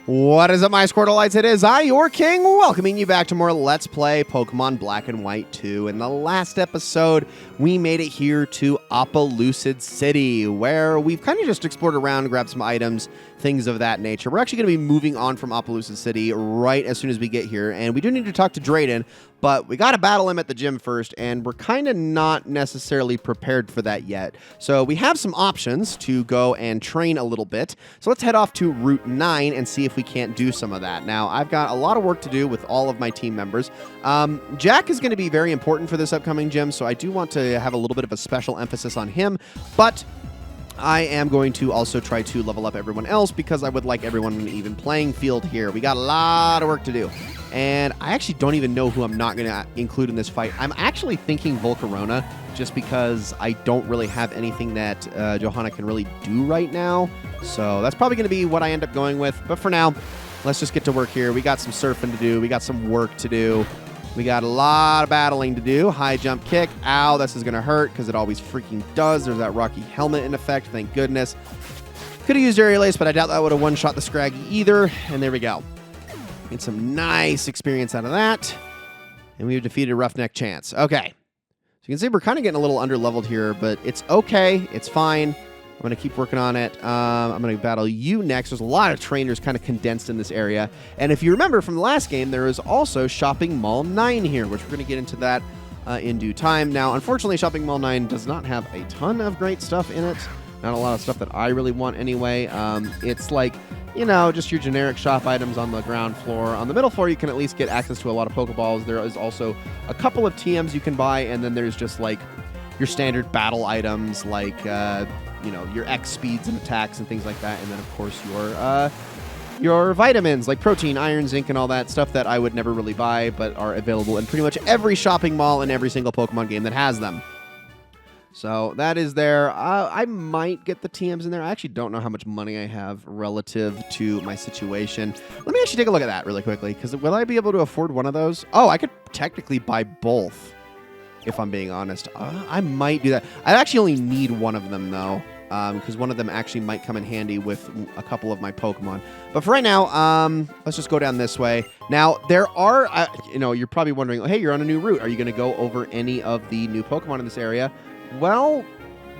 What is up, my Squirtleites? It is I, your king, welcoming you back to more Let's Play Pokemon Black and White 2. In the last episode, we made it here to Opelucid City, where we've kind of just explored around, grabbed some items, things of that nature. We're actually going to be moving on from Opelucid City right as soon as we get here, and we do need to talk to Drayden, but we got to battle him at the gym first, and we're kind of not necessarily prepared for that yet. So we have some options to go and train a little bit. So let's head off to Route 9 and see if we can't do some of that. Now, I've got a lot of work to do with all of my team members. Jack is going to be very important for this upcoming gym, so I do want to have a little bit of a special emphasis on him, but I am going to also try to level up everyone else because I would like everyone on an even playing field here. We got a lot of work to do. And I actually don't even know who I'm not going to include in this fight. I'm actually thinking Volcarona just because I don't really have anything that Johanna can really do right now. So that's probably going to be what I end up going with. But for now, let's just get to work here. We got some surfing to do. We got some work to do. We got a lot of battling to do. High jump kick. Ow, this is going to hurt because it always freaking does. There's that Rocky helmet in effect. Thank goodness. Could have used Aerial Ace, but I doubt that would have one-shot the Scraggy either. And there we go. Get some nice experience out of that. And we've defeated Roughneck Chance. Okay. So you can see we're kind of getting a little under-leveled here, but it's okay. It's fine. I'm going to keep working on it. I'm going to battle you next. There's a lot of trainers kind of condensed in this area. And if you remember from the last game, there is also Shopping Mall 9 here, which we're going to get into that in due time. Now, unfortunately, Shopping Mall 9 does not have a ton of great stuff in it. Not a lot of stuff that I really want anyway. It's like, you know, just your generic shop items on the ground floor. On the middle floor, you can at least get access to a lot of Pokeballs. There is also a couple of TMs you can buy, and then there's just like your standard battle items like, you know, your X speeds and attacks and things like that. And then, of course, your vitamins like protein, iron, zinc, and all that stuff that I would never really buy, but are available in pretty much every shopping mall in every single Pokemon game that has them. So that is there. I might get the TMs in there. I actually don't know how much money I have relative to my situation. Let me actually take a look at that really quickly, because will I be able to afford one of those? Oh, I could technically buy both, if I'm being honest. I might do that. I actually only need one of them, though, because one of them actually might come in handy with a couple of my Pokemon. But for right now, let's just go down this way. Now, there are, you know, you're probably wondering, hey, you're on a new route. Are you going to go over any of the new Pokemon in this area? Well,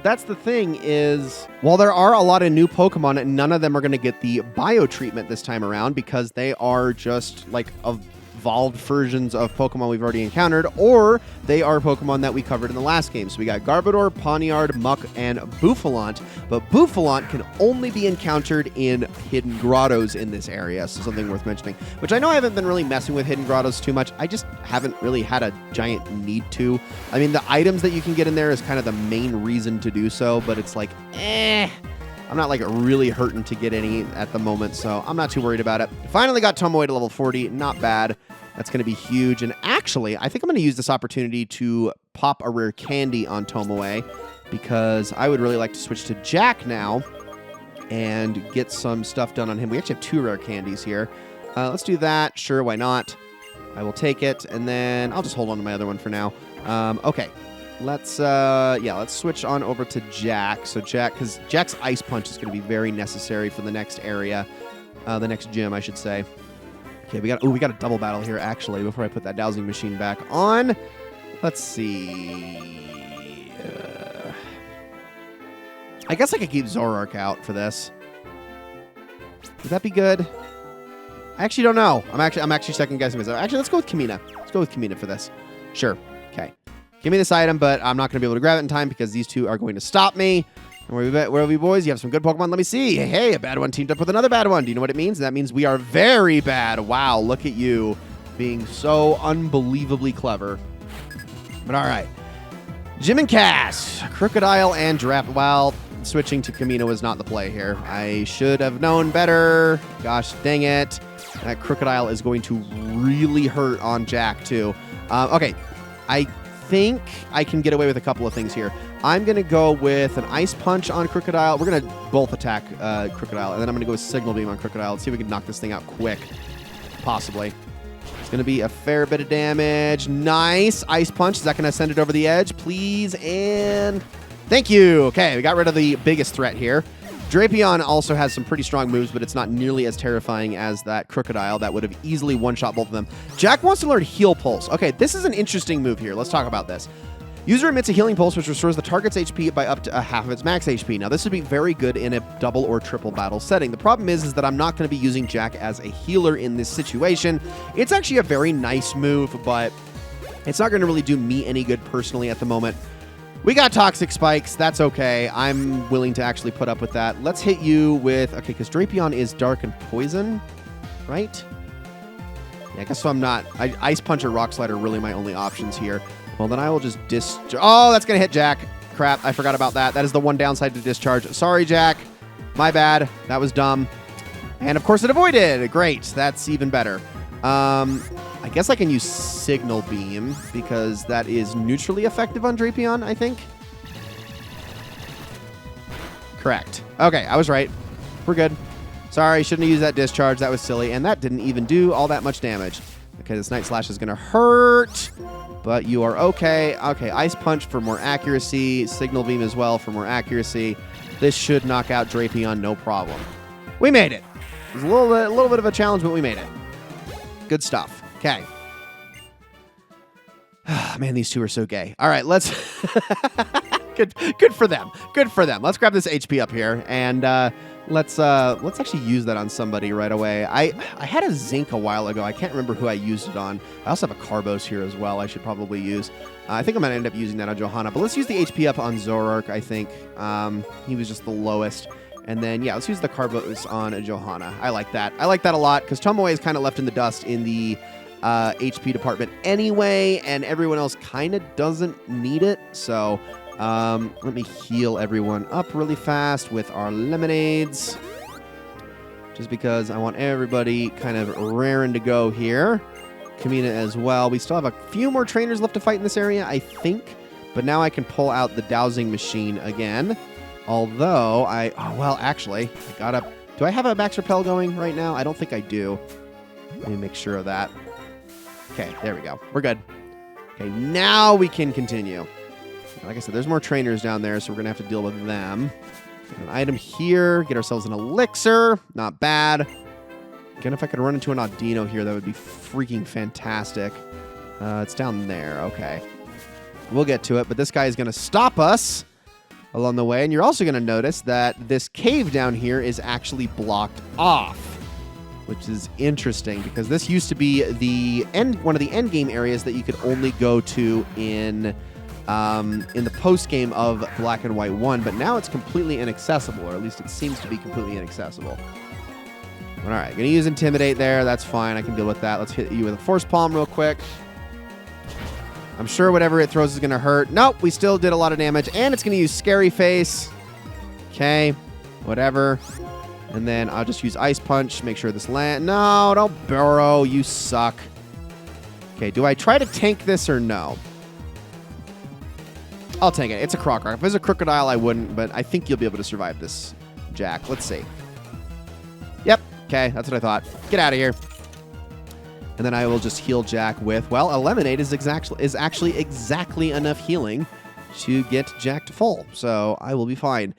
that's the thing is, while there are a lot of new Pokemon, none of them are going to get the bio treatment this time around because they are just like evolved versions of Pokemon we've already encountered, or they are Pokemon that we covered in the last game. So we got Garbodor, Pawniard, Muck, and Bouffalant, but Bouffalant can only be encountered in hidden grottos in this area, so something worth mentioning, which I know I haven't been really messing with hidden grottos too much. I just haven't really had a giant need to. I mean, the items that you can get in there is kind of the main reason to do so, but it's like, I'm not like really hurting to get any at the moment, so I'm not too worried about it. Finally got Tomoe to level 40. Not bad. That's going to be huge. And actually, I think I'm going to use this opportunity to pop a rare candy on Tomoe because I would really like to switch to Jack now and get some stuff done on him. We actually have 2 rare candies here. Let's do that. Sure, why not? I will take it, and then I'll just hold on to my other one for now. Okay. Let's switch on over to Jack. So because Jack's Ice Punch is going to be very necessary for the next area, the next gym, I should say. Okay, we got a double battle here, actually, before I put that dowsing machine back on. Let's see. I guess I could keep Zoroark out for this. Would that be good? I actually don't know. I'm actually second guessing myself. Actually, let's go with Kamina. Let's go with Kamina for this. Sure. Okay. Give me this item, but I'm not going to be able to grab it in time because these two are going to stop me. And where are we, boys? You have some good Pokemon. Let me see. Hey, a bad one teamed up with another bad one. Do you know what it means? That means we are very bad. Wow, look at you being so unbelievably clever. But all right. Gym and Cast, Crocodile and Giraffe. Well, switching to Kamina was not the play here. I should have known better. Gosh, dang it. That Crocodile is going to really hurt on Jack, too. Okay, I think I can get away with a couple of things here. I'm going to go with an Ice Punch on Crocodile. We're going to both attack Crocodile, and then I'm going to go with Signal Beam on Crocodile. Let's see if we can knock this thing out quick. Possibly. It's going to be a fair bit of damage. Nice. Ice Punch. Is that going to send it over the edge? Please. And thank you. Okay, we got rid of the biggest threat here. Drapion also has some pretty strong moves, but it's not nearly as terrifying as that Crocodile that would have easily one-shot both of them. Jack wants to learn Heal Pulse. Okay, this is an interesting move here. Let's talk about this. User emits a healing pulse which restores the target's HP by up to half of its max HP. Now, this would be very good in a double or triple battle setting. The problem is that I'm not going to be using Jack as a healer in this situation. It's actually a very nice move, but it's not going to really do me any good personally at the moment. We got Toxic Spikes. That's okay. I'm willing to actually put up with that. Let's hit you with... Okay, because Drapion is Dark and Poison, right? Yeah, I guess so I'm not... Ice Punch or Rock Slide are really my only options here. Well, then I will just Oh, that's going to hit Jack. Crap, I forgot about that. That is the one downside to discharge. Sorry, Jack. My bad. That was dumb. And, of course, it avoided. Great. That's even better. I guess I can use Signal Beam because that is neutrally effective on Drapion, I think. Correct. Okay, I was right. We're good. Sorry, shouldn't have used that discharge. That was silly. And that didn't even do all that much damage. Okay, this Night Slash is going to hurt. But you are okay. Okay, Ice Punch for more accuracy. Signal Beam as well for more accuracy. This should knock out Drapion, no problem. We made it. It was a little bit of a challenge, but we made it. Good stuff. Okay. Man, these two are so gay. All right, let's... good for them. Good for them. Let's grab this HP up here, and let's actually use that on somebody right away. I had a Zinc a while ago. I can't remember who I used it on. I also have a Carbos here as well I should probably use. I think I'm going to end up using that on Johanna, but let's use the HP up on Zoroark, I think. He was just the lowest. And then, yeah, let's use the Carbos on Johanna. I like that. I like that a lot, because Tomoe is kind of left in the dust in the HP department anyway, and everyone else kind of doesn't need it. So let me heal everyone up really fast with our lemonades, just because I want everybody kind of raring to go here. Kamina as well. We still have a few more trainers left to fight in this area, I think, but now I can pull out the dowsing machine again. Although well, actually, do I have a Max Repel going right now? I don't think I do. Let me make sure of that. Okay, there we go. We're good. Okay, now we can continue. Like I said, there's more trainers down there, so we're going to have to deal with them. Get an item here. Get ourselves an elixir. Not bad. Again, if I could run into an Audino here, that would be freaking fantastic. It's down there. Okay. We'll get to it, but this guy is going to stop us along the way, and you're also going to notice that this cave down here is actually blocked off, which is interesting because this used to be one of the end game areas that you could only go to in the post game of Black and White 1, but now it's completely inaccessible, or at least it seems to be completely inaccessible. All right, gonna use Intimidate there. That's fine. I can deal with that. Let's hit you with a Force Palm real quick. I'm sure whatever it throws is going to hurt. Nope, we still did a lot of damage. And it's going to use Scary Face. Okay, whatever. And then I'll just use Ice Punch. Make sure this lands. No, don't burrow. You suck. Okay, do I try to tank this or no? I'll tank it. It's a Croc Rock. If it was a Crocodile, I wouldn't. But I think you'll be able to survive this, Jack. Let's see. Yep. Okay, that's what I thought. Get out of here. And then I will just heal Jack with, well, a Lemonade is actually exactly enough healing to get Jack to full. So I will be fine.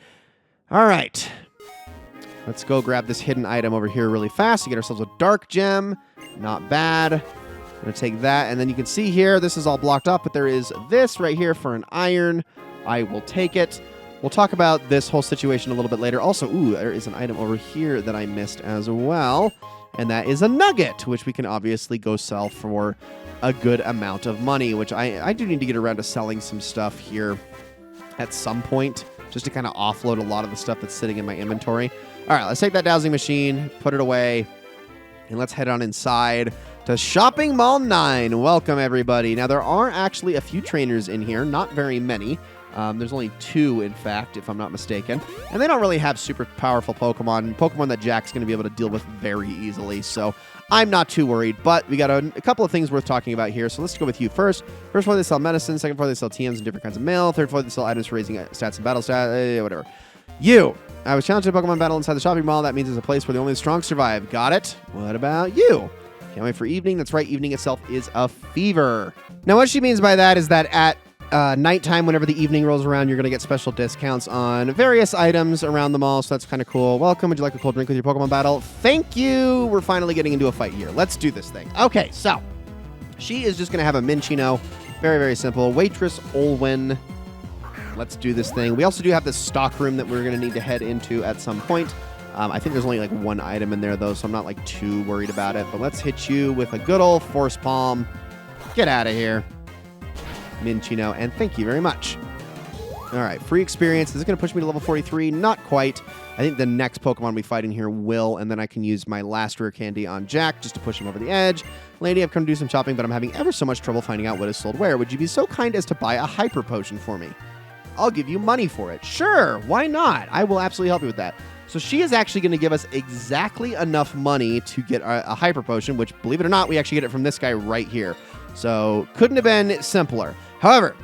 All right. Let's go grab this hidden item over here really fast to get ourselves a Dark Gem. Not bad. I'm going to take that. And then you can see here, this is all blocked up, but there is this right here for an iron. I will take it. We'll talk about this whole situation a little bit later. Also, ooh, there is an item over here that I missed as well. And that is a nugget, which we can obviously go sell for a good amount of money, which I do need to get around to selling some stuff here at some point, just to kind of offload a lot of the stuff that's sitting in my inventory. All right, let's take that dowsing machine, put it away, and let's head on inside to Shopping Mall 9. Welcome, everybody. Now, there are actually a few trainers in here, not very many. There's only 2, in fact, if I'm not mistaken. And they don't really have super powerful Pokemon that Jack's going to be able to deal with very easily. So I'm not too worried. But we got a couple of things worth talking about here. So let's go with you first. First floor, they sell medicine. Second floor, they sell TMs and different kinds of mail. Third floor, they sell items for raising stats and battle stats. Whatever. You. I was challenged in a Pokemon battle inside the shopping mall. That means it's a place where the only strong survive. Got it? What about you? Can't wait for evening. That's right. Evening itself is a fever. Now, what she means by that is that at nighttime, whenever the evening rolls around, you're going to get special discounts on various items around the mall, so that's kind of cool. Welcome. Would you like a cold drink with your Pokemon battle? Thank you. We're finally getting into a fight here. Let's do this thing. Okay, so she is just going to have a Minchino. Very, very simple. Waitress Olwen. Let's do this thing. We also do have this stock room that we're going to need to head into at some point. I think there's only like one item in there, though, so I'm not like too worried about it. But let's hit you with a good old Force Palm. Get out of here, Minchino, and thank you very much. All right, free experience. Is it going to push me to level 43? Not quite. I think the next Pokemon we fight in here will, and then I can use my last rare candy on Jack just to push him over the edge. Lady, I've come to do some shopping, but I'm having ever so much trouble finding out what is sold where. Would you be so kind as to buy a Hyper Potion for me? I'll give you money for it. Sure, why not? I will absolutely help you with that. So she is actually going to give us exactly enough money to get a Hyper Potion, which, believe it or not, we actually get it from this guy right here. So couldn't have been simpler. However,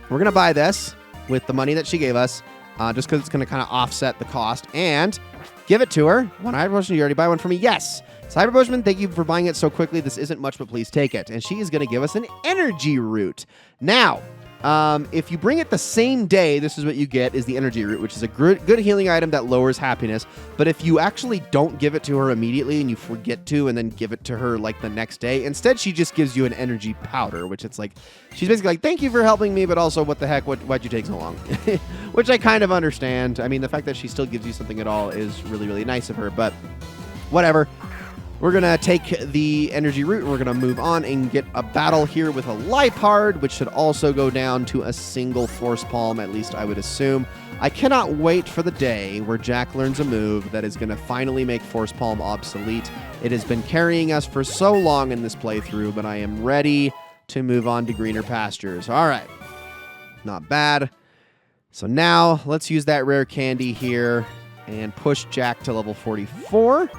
we're going to buy this with the money that she gave us, just because it's going to kind of offset the cost, and give it to her. One Hyper Potion, you already buy one for me? Yes. So Hyper Potion, thank you for buying it so quickly. This isn't much, but please take it. And she is going to give us an energy root. Now, if you bring it the same day, this is what you get, is the energy root, which is a good healing item that lowers happiness. But if you actually don't give it to her immediately and you forget to and then give it to her like the next day, instead she just gives you an energy powder, which it's like, she's basically like, thank you for helping me, but also what the heck, why'd you take so long? Which I kind of understand. I mean, the fact that she still gives you something at all is really, really nice of her, but whatever. We're going to take the energy root, and we're going to move on and get a battle here with a Liepard, which should also go down to a single Force Palm, at least I would assume. I cannot wait for the day where Jack learns a move that is going to finally make Force Palm obsolete. It has been carrying us for so long in this playthrough, but I am ready to move on to greener pastures. All right. Not bad. So now let's use that rare candy here and push Jack to level 44.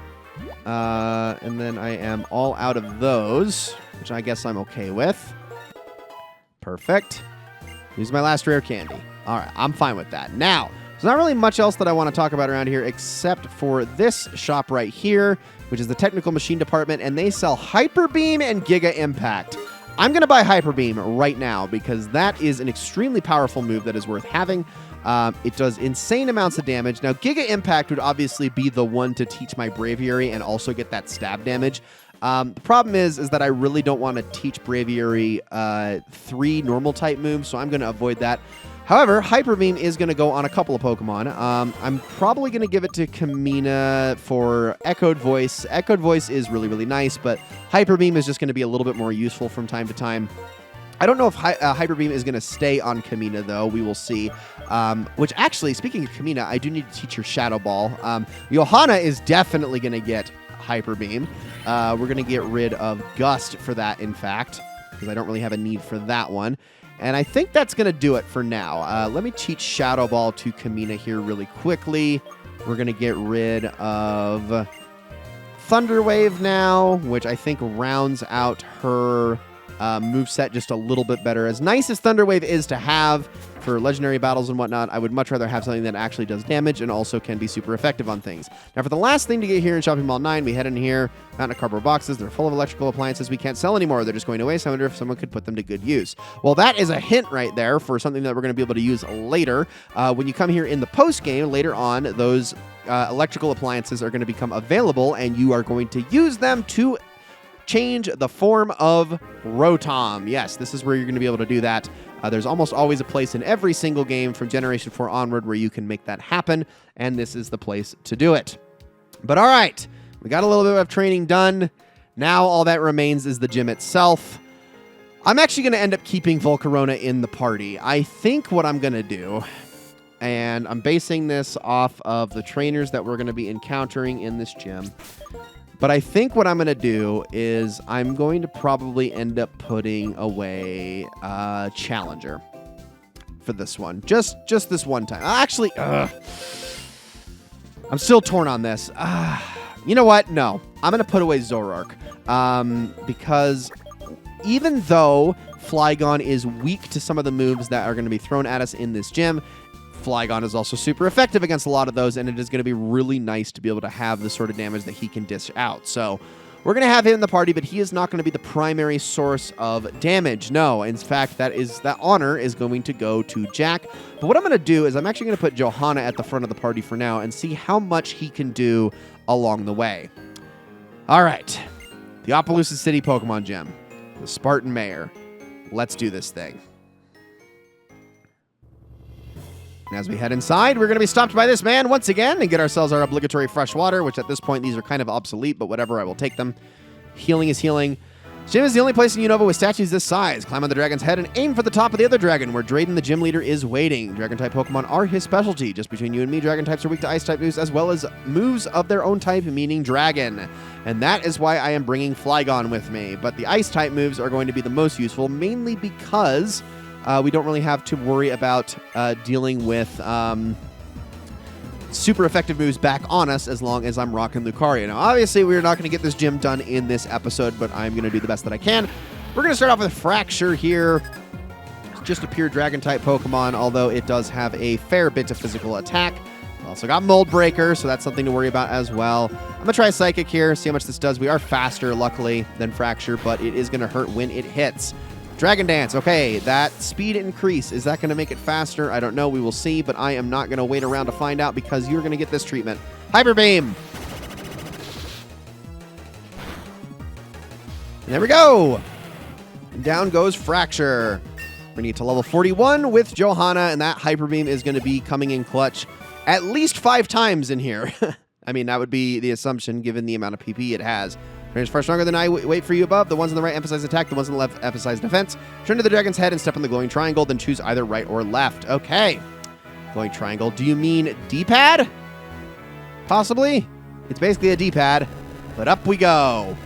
And then I am all out of those, which I guess I'm okay with. Perfect. Use my last rare candy. All right, I'm fine with that. Now, there's not really much else that I want to talk about around here except for this shop right here, which is the technical machine department, and they sell Hyper Beam and Giga Impact. I'm going to buy Hyper Beam right now because that is an extremely powerful move that is worth having. It does insane amounts of damage. Now, Giga Impact would obviously be the one to teach my Braviary and also get that stab damage. The problem is that I really don't want to teach Braviary 3 normal type moves, so I'm going to avoid that. However, Hyper Beam is going to go on a couple of Pokemon. I'm probably going to give it to Kamina for Echoed Voice. Echoed Voice is really, really nice, but Hyper Beam is just going to be a little bit more useful from time to time. I don't know if Hyper Beam is going to stay on Kamina, though. We will see. Which, actually, speaking of Kamina, I do need to teach her Shadow Ball. Johanna is definitely going to get Hyper Beam. We're going to get rid of Gust for that, in fact, because I don't really have a need for that one. And I think that's going to do it for now. Let me teach Shadow Ball to Kamina here really quickly. We're going to get rid of Thunder Wave now, which I think rounds out her moveset just a little bit better. As nice as Thunder Wave is to have for legendary battles and whatnot, I would much rather have something that actually does damage and also can be super effective on things. Now, for the last thing to get here in Shopping Mall 9, we head in here, found a cardboard boxes. They're full of electrical appliances we can't sell anymore. They're just going to waste. I wonder if someone could put them to good use. Well, that is a hint right there for something that we're going to be able to use later. When you come here in the post game later on, those electrical appliances are going to become available, and you are going to use them to change the form of Rotom. Yes, this is where you're going to be able to do that. There's almost always a place in every single game from Generation 4 onward where you can make that happen, and this is the place to do it. But all right, we got a little bit of training done. Now all that remains is the gym itself. I'm actually going to end up keeping Volcarona in the party. I think what I'm going to do, and I'm basing this off of the trainers that we're going to be encountering in this gym, but I think what I'm going to do is I'm going to probably end up putting away Challenger for this one. Just this one time. Actually, I'm still torn on this. You know what? No. I'm going to put away Zoroark. Because even though Flygon is weak to some of the moves that are going to be thrown at us in this gym, Flygon is also super effective against a lot of those, and it is going to be really nice to be able to have the sort of damage that he can dish out. So We're going to have him in the party, but he is not going to be the primary source of damage. No, in fact, that honor is going to go to Jack. But what I'm going to do is I'm actually going to put Johanna at the front of the party for now and see how much he can do along the way. All right. The Opelucid City Pokemon Gym. The Spartan Mayor. Let's do this thing. And as we head inside, we're going to be stopped by this man once again and get ourselves our obligatory fresh water, which at this point, these are kind of obsolete, but whatever, I will take them. Healing is healing. Gym is the only place in Unova with statues this size. Climb on the dragon's head and aim for the top of the other dragon, where Drayden, the gym leader, is waiting. Dragon-type Pokemon are his specialty. Just between you and me, dragon types are weak to ice-type moves, as well as moves of their own type, meaning dragon. And that is why I am bringing Flygon with me. But the ice-type moves are going to be the most useful, mainly because we don't really have to worry about dealing with super effective moves back on us as long as I'm rocking Lucario. Now, obviously, we're not going to get this gym done in this episode, but I'm going to do the best that I can. We're going to start off with Fracture here. It's just a pure Dragon-type Pokemon, although it does have a fair bit of physical attack. Also got Mold Breaker, so that's something to worry about as well. I'm going to try Psychic here, see how much this does. We are faster, luckily, than Fracture, but it is going to hurt when it hits. Dragon Dance, okay, that speed increase, is that going to make it faster? I don't know, we will see, but I am not going to wait around to find out because you're going to get this treatment. Hyper Beam! And there we go! And down goes Fracture. Bringing it to level 41 with Johanna, and that Hyper Beam is going to be coming in clutch at least 5 times in here. I mean, that would be the assumption given the amount of PP it has. Range far stronger than I. Wait for you above. The ones on the right emphasize attack. The ones on the left emphasize defense. Turn to the dragon's head and step on the glowing triangle. Then choose either right or left. Okay. Glowing triangle. Do you mean D-pad? Possibly. It's basically a D-pad. But up we go.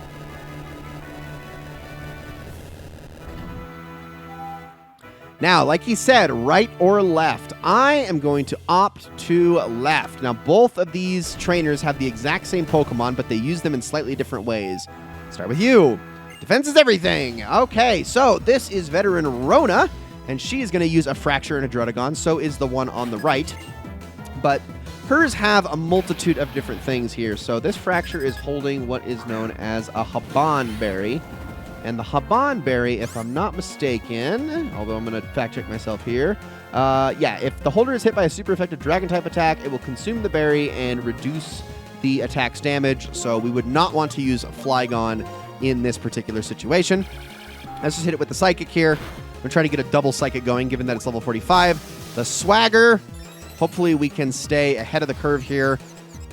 Now, like he said, right or left. I am going to opt to left. Now, both of these trainers have the exact same Pokemon, but they use them in slightly different ways. Start with you. Defense is everything. Okay, so this is veteran Rona, and she is going to use a Fracture and a Druddigon. So is the one on the right. But hers have a multitude of different things here. So this Fracture is holding what is known as a Haban Berry. And the Haban Berry, if I'm not mistaken, although I'm going to fact check myself here, yeah, if the holder is hit by a super effective Dragon-type attack, it will consume the berry and reduce the attack's damage, so we would not want to use Flygon in this particular situation. Let's just hit it with the Psychic here. I'm going to try to get a double Psychic going, given that it's level 45. The Swagger, hopefully we can stay ahead of the curve here.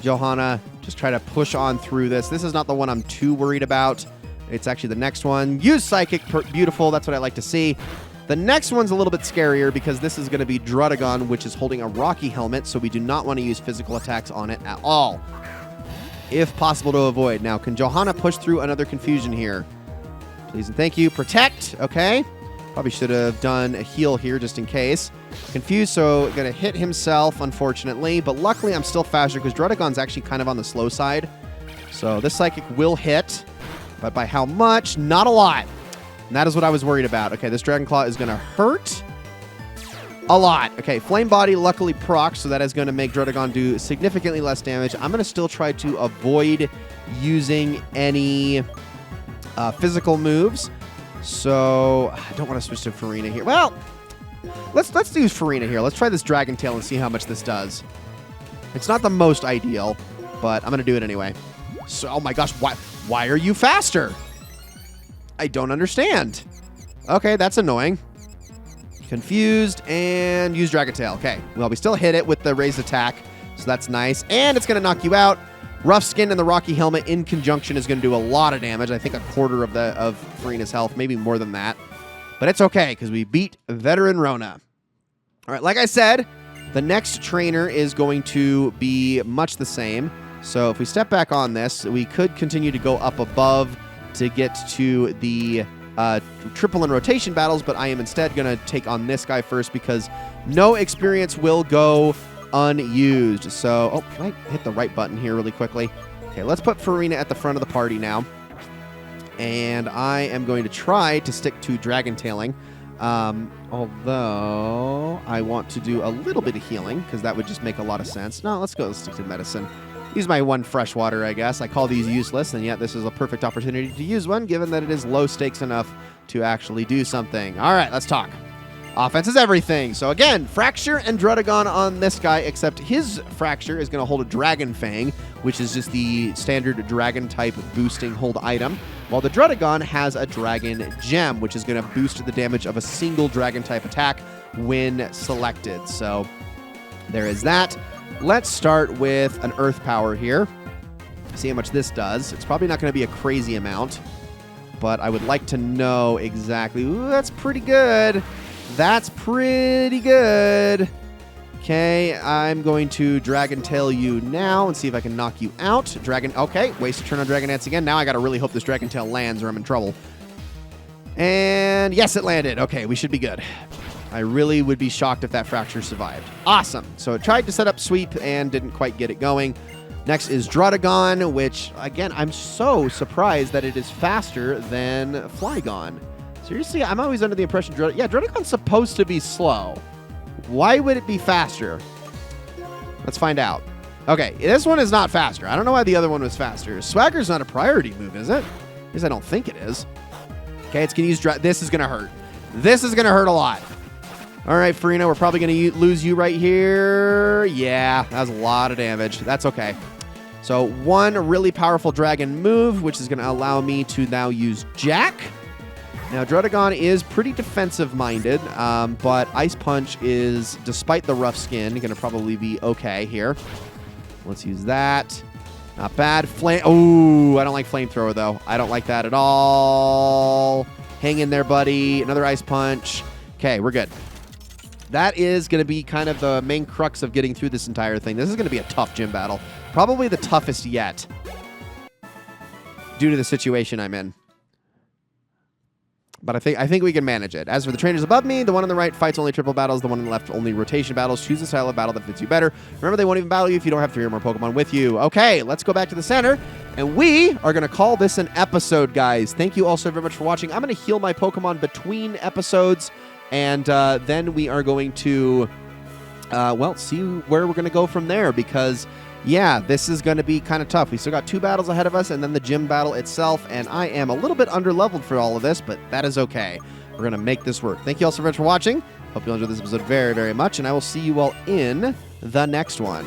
Johanna, just try to push on through this. This is not the one I'm too worried about. It's actually the next one. Use Psychic. Beautiful. That's what I like to see. The next one's a little bit scarier because this is going to be Druddigon, which is holding a Rocky Helmet, so we do not want to use physical attacks on it at all, if possible to avoid. Now, can Johanna push through another Confusion here? Please and thank you. Protect. Okay. Probably should have done a heal here just in case. Confused, so going to hit himself, unfortunately. But luckily, I'm still faster because Druddigon's actually kind of on the slow side. So this Psychic will hit. But by how much? Not a lot. And that is what I was worried about. Okay, this Dragon Claw is going to hurt a lot. Okay, Flame Body luckily procs, so that is going to make Druddigon do significantly less damage. I'm going to still try to avoid using any physical moves. So I don't want to switch to Farina here. Well, let's use Farina here. Let's try this Dragon Tail and see how much this does. It's not the most ideal, but I'm going to do it anyway. So, oh my gosh, why are you faster? I don't understand. Okay, that's annoying. Confused, and use Dragon Tail. Okay, well, we still hit it with the raised attack, so that's nice. And it's going to knock you out. Rough Skin and the Rocky Helmet in conjunction is going to do a lot of damage. I think a quarter of Farina's health, maybe more than that. But it's okay, because we beat Veteran Rona. All right, like I said, the next trainer is going to be much the same. So if we step back on this, we could continue to go up above to get to the triple and rotation battles, but I am instead going to take on this guy first because no experience will go unused. So, oh, can I hit the right button here really quickly? Okay, let's put Farina at the front of the party now. And I am going to try to stick to Dragon Tailing. Although I want to do a little bit of healing because that would just make a lot of sense. No, let's stick to medicine. use my one freshwater, I guess. I call these useless, and yet this is a perfect opportunity to use one, given that it is low stakes enough to actually do something. All right, let's talk. Offense is everything. So again, Fracture and Drudagon on this guy, except his Fracture is going to hold a Dragon Fang, which is just the standard dragon type boosting hold item, while the Drudagon has a Dragon Gem, which is going to boost the damage of a single dragon type attack when selected. So there is that. Let's start with an Earth Power here. See how much this does. It's probably not going to be a crazy amount, but I would like to know exactly. Ooh, that's pretty good. That's pretty good. Okay, I'm going to Dragon Tail you now and see if I can knock you out. Okay, waste a turn on Dragon Dance again. Now I got to really hope this Dragon Tail lands or I'm in trouble. And yes, it landed. Okay, we should be good. I really would be shocked if that Fracture survived. Awesome. So it tried to set up Sweep and didn't quite get it going. Next is Drudagon, which, again, I'm so surprised that it is faster than Flygon. Seriously, I'm always under the impression Drudagon's supposed to be slow. Why would it be faster? Let's find out. Okay, this one is not faster. I don't know why the other one was faster. Swagger's not a priority move, is it? At least I don't think it is. Okay, it's going to use... This is going to hurt. This is going to hurt a lot. All right, Farina, we're probably going to lose you right here. Yeah, that was a lot of damage. That's okay. So one really powerful dragon move, which is going to allow me to now use Jack. Now, Drudagon is pretty defensive-minded, but Ice Punch is, despite the rough skin, going to probably be okay here. Let's use that. Not bad. Oh, I don't like Flamethrower, though. I don't like that at all. Hang in there, buddy. Another Ice Punch. Okay, we're good. That is going to be kind of the main crux of getting through this entire thing. This is going to be a tough gym battle. Probably the toughest yet, due to the situation I'm in. But I think we can manage it. As for the trainers above me, the one on the right fights only triple battles, the one on the left only rotation battles. Choose a style of battle that fits you better. Remember, they won't even battle you if you don't have 3 or more Pokemon with you. Okay, let's go back to the center, and we are going to call this an episode, guys. Thank you all so very much for watching. I'm going to heal my Pokemon between episodes, and then we are going to, see where we're going to go from there, because... yeah, this is going to be kind of tough. We still got 2 battles ahead of us and then the gym battle itself, and I am a little bit underleveled for all of this, but that is okay. We're going to make this work. Thank you all so much for watching. Hope you enjoyed this episode very, very much, and I will see you all in the next one.